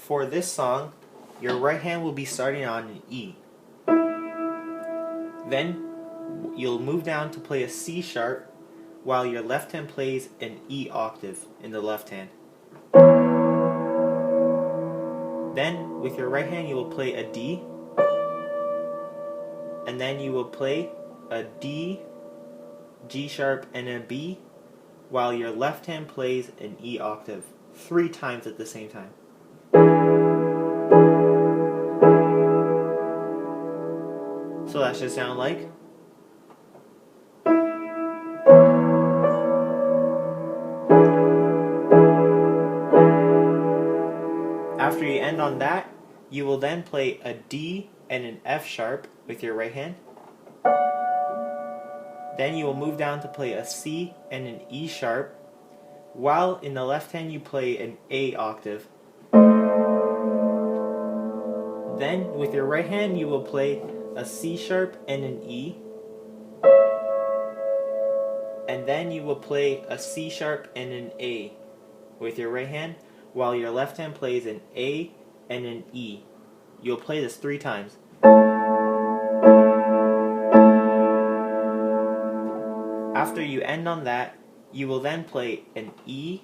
For this song, your right hand will be starting on an E. Then you'll move down to play a C sharp while your left hand plays an E octave in the left hand. Then with your right hand you will play a D, and then you will play a D, G sharp, and a B while your left hand plays an E octave 3 times at the same time. So that should sound like. After you end on that, you will then play a D and an F sharp with your right hand. Then you will move down to play a C and an E sharp, while in the left hand you play an A octave. Then with your right hand you will play a C sharp and an E, and then you will play a C sharp and an A with your right hand, while your left hand plays an A and an E. You'll play this 3 times. After you end on that, you will then play an E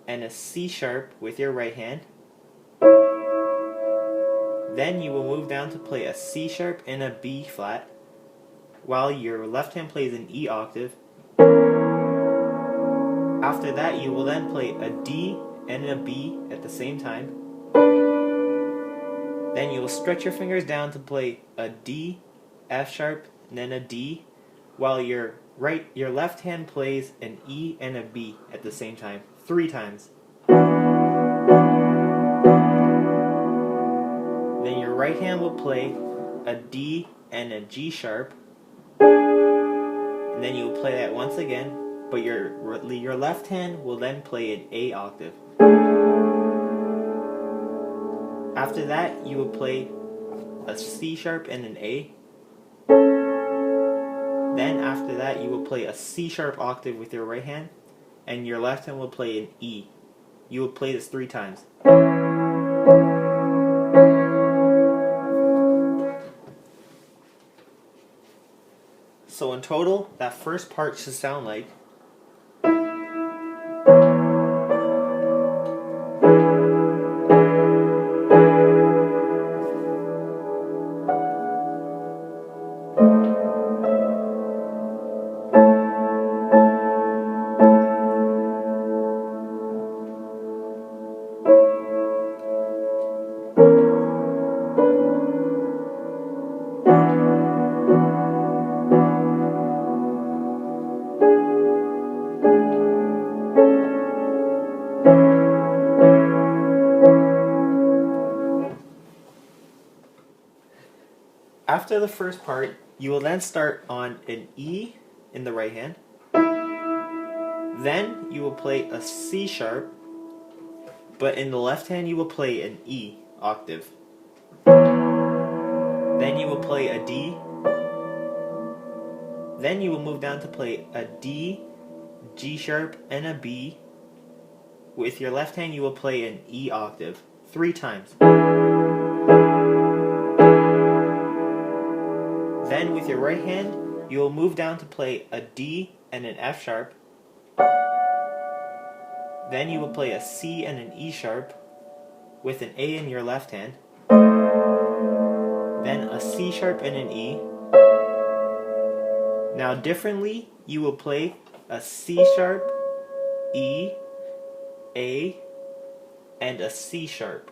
and a C sharp with your right hand. Then you will move down to play a C sharp and a B flat, while your left hand plays an E octave. After that, you will then play a D and a B at the same time. Then you will stretch your fingers down to play a D, F sharp, and then a D, while your left hand plays an E and a B at the same time, 3 times. Then your right hand will play a D and a G sharp, and then you will play that once again, but your left hand will then play an A octave. After that, you will play a C sharp and an A. Then after that, you will play a C sharp octave with your right hand, and your left hand will play an E. You will play this 3 times. So in total, that first part should sound like. After the first part, you will then start on an E in the right hand. Then you will play a C sharp, but in the left hand you will play an E octave. Then you will play a D. Then you will move down to play a D, G sharp, and a B. With your left hand you will play an E octave 3 times. Then with your right hand, you will move down to play a D and an F sharp. Then you will play a C and an E sharp with an A in your left hand. Then a C sharp and an E. Now differently, you will play a C sharp, E, A, and a C sharp.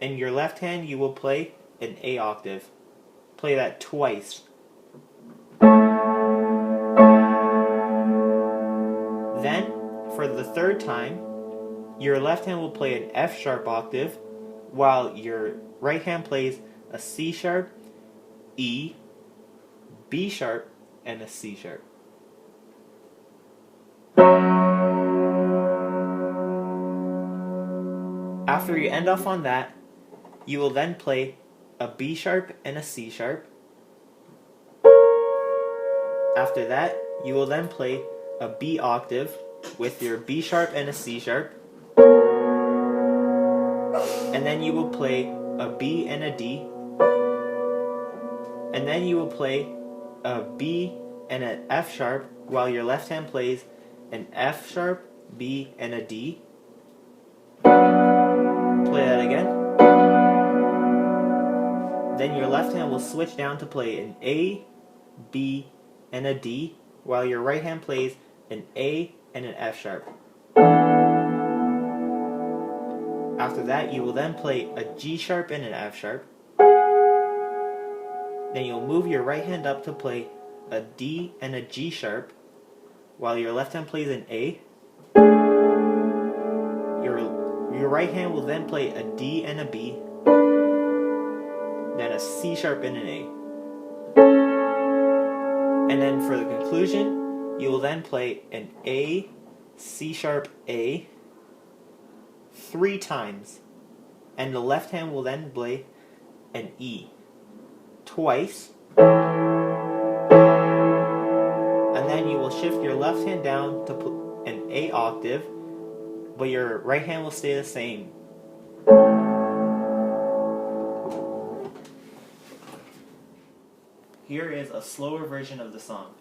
In your left hand, you will play an A octave. Play that twice. Then, for the 3rd time, your left hand will play an F sharp octave, while your right hand plays a C sharp, E, B sharp, and a C sharp. After you end off on that, you will then play a B sharp and a C sharp. After that, you will then play a B octave with your B sharp and a C sharp. and then you will play a B and a D, and then you will play a B and an F sharp while your left hand plays an F sharp, B, and a D. Play that again. Then your left hand will switch down to play an A, B, and a D, while your right hand plays an A and an F sharp. After that, you will then play a G sharp and an F sharp. Then you'll move your right hand up to play a D and a G sharp, while your left hand plays an A. Your right hand will then play a D and a B, then a C sharp and an A. And then for the conclusion, you will then play an A, C sharp, A 3 times, and the left hand will then play an E twice, and then you will shift your left hand down to an A octave, but your right hand will stay the same. Here is a slower version of the song.